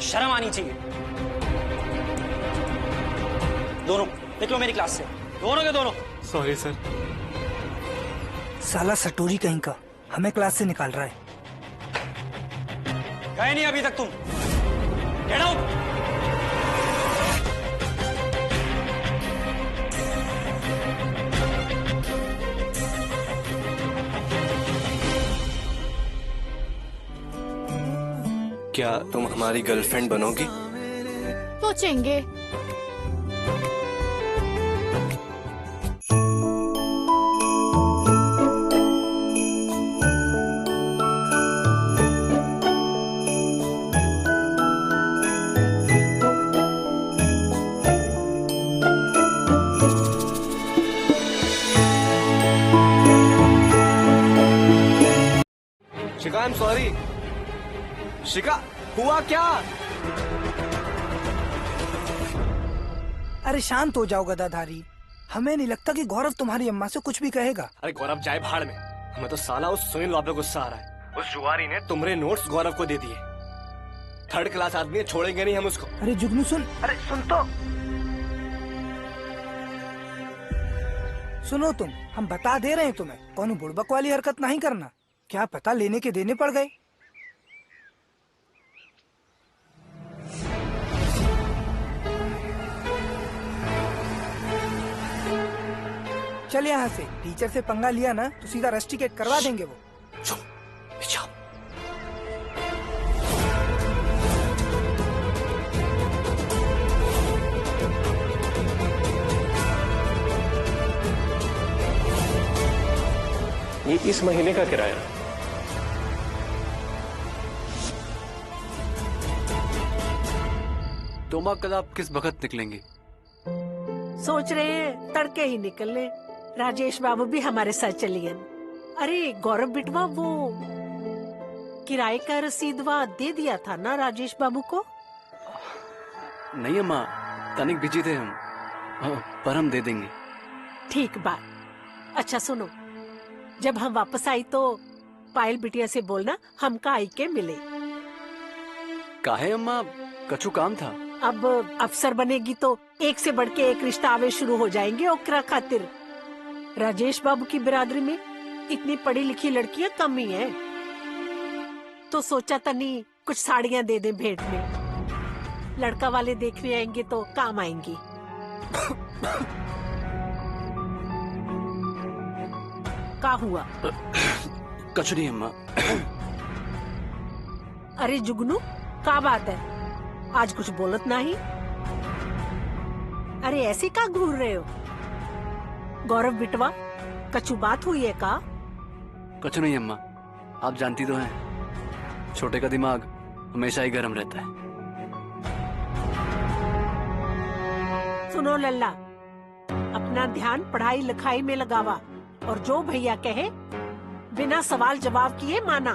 शर्म आनी चाहिए। दोनों निकलो मेरी क्लास से, दोनों के दोनों। Sorry sir. साला सटोरी कहीं का हमें क्लास से निकाल रहा है। गए नहीं अभी तक तुम? Get out. क्या तुम हमारी गर्लफ्रेंड बनोगी? सोचेंगे। शिखा, आई एम सॉरी। शिखा, हुआ क्या? अरे शांत हो जाओ गदाधारी। हमें नहीं लगता कि गौरव तुम्हारी अम्मा से कुछ भी कहेगा। अरे गौरव जाए भाड़ में। हमें तो साला उस सुनील पे गुस्सा आ रहा है। उस जुआरी ने तुम्हारे नोट्स गौरव को दे दिए। थर्ड क्लास आदमी है, छोड़ेंगे नहीं हम उसको। अरे जुगनू सुन, अरे सुन तो। सुनो तुम, हम बता दे रहे हैं तुम्हें, कौन बुड़बक वाली हरकत नहीं करना। क्या पता लेने के देने पड़ गए। चल यहाँ से। टीचर से पंगा लिया ना तो सीधा रस्टिकेट करवा देंगे वो। ये इस महीने का किराया। तोमा, कल आप किस वक्त निकलेंगे? सोच रहे हैं तड़के ही निकल ले। राजेश बाबू भी हमारे साथ चलिए। अरे गौरव बिटवा, वो किराए का रसीदवा दे दिया था ना राजेश बाबू को? नहीं अम्मा, तनिक बिजी थे हम। पर हम दे देंगे। ठीक बात। अच्छा सुनो, जब हम वापस आई तो पायल बिटिया से बोलना हमका आई के मिले। काहे अम्मा, कछु काम था। अब अफसर बनेगी तो एक से बढ़ के एक रिश्ता आवे शुरू हो जाएंगे। ओकरा खातिर राजेश बाबू की बिरादरी में इतनी पढ़ी लिखी लड़कियां कम ही हैं। तो सोचा तनी कुछ साड़ियां दे दे भेंट में। लड़का वाले देखने आएंगे तो काम आएंगी। का हुआ? कछु नहीं अम्मा। अरे जुगनू, का बात है? आज कुछ बोलत नहीं। अरे ऐसे का घूर रहे हो? गौरव बिटवा, कछु बात हुई है का? कछु नहीं अम्मा, आप जानती तो हैं, छोटे का दिमाग हमेशा ही गर्म रहता है। सुनो लल्ला, अपना ध्यान पढ़ाई लिखाई में लगावा और जो भैया कहे बिना सवाल जवाब किए माना।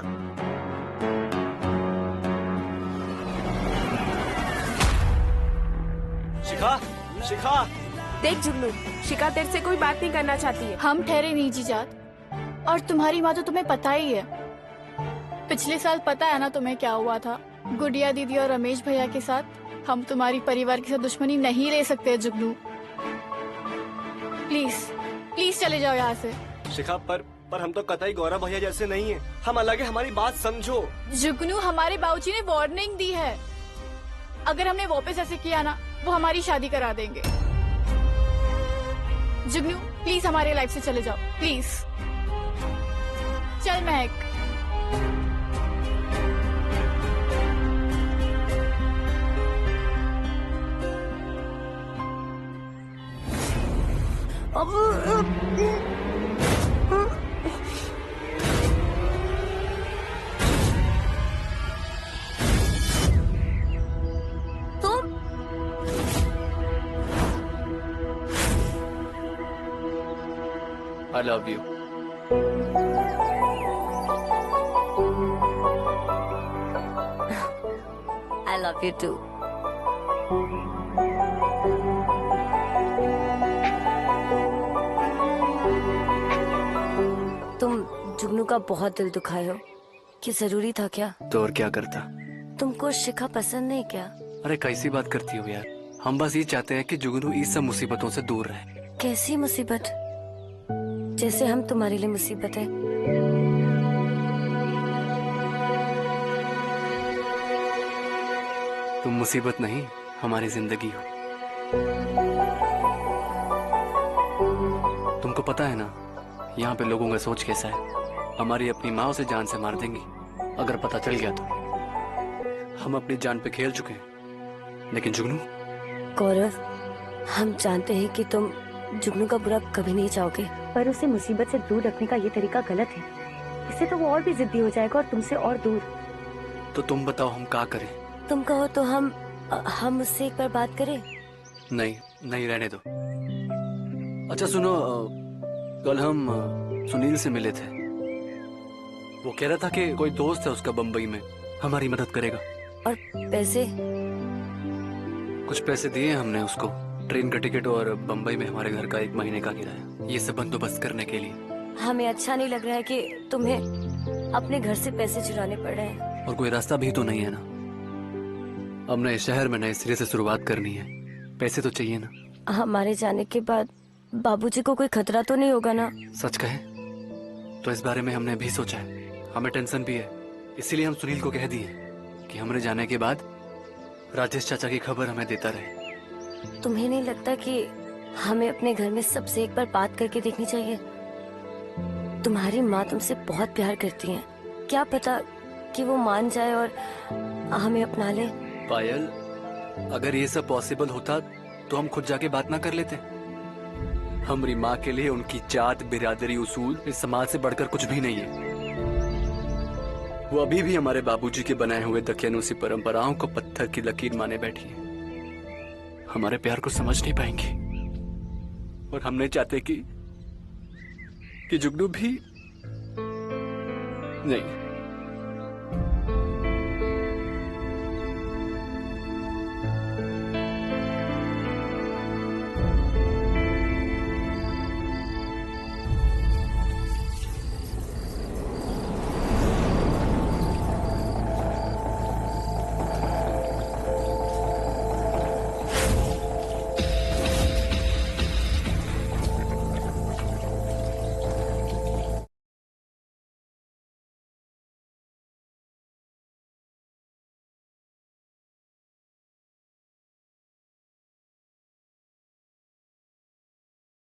शिखा, शिखा। देख जुगनू, शिखा तेरे से कोई बात नहीं करना चाहती है। हम ठहरे नहीं जीजात, और तुम्हारी माँ तो तुम्हें पता ही है। पिछले साल पता है ना तुम्हें क्या हुआ था गुड़िया दीदी और रमेश भैया के साथ। हम तुम्हारी परिवार के साथ दुश्मनी नहीं ले सकते जुगनू। प्लीज प्लीज चले जाओ यहाँ से। शिखा, पर हम तो कतई गौरव भैया जैसे नहीं है। हम अलग है, हमारी बात समझो। जुगनू, हमारे बाबूजी ने वार्निंग दी है, अगर हमने वापस ऐसे किया ना वो हमारी शादी करा देंगे। जुगनू प्लीज हमारे लाइफ से चले जाओ, प्लीज। चल महक। I love you. I love you too. तुम जुगनू का बहुत दिल दुखाए हो। कि जरूरी था क्या? तो और क्या करता, तुमको शिखा पसंद नहीं क्या? अरे कैसी बात करती हो यार, हम बस ये चाहते हैं कि जुगनू इस सब मुसीबतों से दूर रहे। कैसी मुसीबत? जैसे हम तुम्हारे लिए मुसीबत है। तुम मुसीबत नहीं, हमारी जिंदगी हो। तुमको पता है ना यहाँ पे लोगों का सोच कैसा है। हमारी अपनी माँ उसे जान से मार देंगी अगर पता चल गया तो। हम अपनी जान पे खेल चुके हैं, लेकिन जुगनू। गौरव, हम जानते हैं कि तुम जुगनू का बुरा कभी नहीं चाहोगे, पर उसे मुसीबत से दूर रखने का ये तरीका गलत है। इससे तो वो और भी जिद्दी हो जाएगा और तुमसे और दूर। तो तुम बताओ हम क्या करें? तुम कहो तो हम उससे एक बार बात करें। नहीं नहीं, रहने दो। अच्छा सुनो, कल हम सुनील से मिले थे। वो कह रहा था कि कोई दोस्त है उसका बम्बई में, हमारी मदद करेगा। और पैसे? कुछ पैसे दिए हमने उसको, ट्रेन का टिकट और बम्बई में हमारे घर का 1 महीने का किराया, ये सब बंदोबस्त करने के लिए। हमें अच्छा नहीं लग रहा है कि तुम्हें अपने घर से पैसे चुराने पड़ रहे हैं। और कोई रास्ता भी तो नहीं है ना। अब नए शहर में नए सिरे से शुरुआत करनी है, पैसे तो चाहिए ना। हमारे जाने के बाद बाबूजी को कोई खतरा तो नहीं होगा ना? सच कहे तो इस बारे में हमने भी सोचा है, हमें टेंशन भी है। इसीलिए हम सुनील को कह दिए कि हमारे जाने के बाद राजेश चाचा की खबर हमें देता रहे। तुम्हें नहीं लगता कि हमें अपने घर में सबसे एक बार बात करके देखनी चाहिए? तुम्हारी माँ तुमसे बहुत प्यार करती है, क्या पता कि वो मान जाए और हमें अपना ले। पायल, अगर ये सब पॉसिबल होता तो हम खुद जाके बात ना कर लेते? हमारी माँ के लिए उनकी जात, बिरादरी, उसूल इस समाज से बढ़कर कुछ भी नहीं है। वो अभी भी हमारे बाबूजी के बनाए हुए दकियानूसी परंपराओं को पत्थर की लकीर माने बैठी है। हमारे प्यार को समझ नहीं पाएंगी। और हम नहीं चाहते कि जुगनू भी नहीं।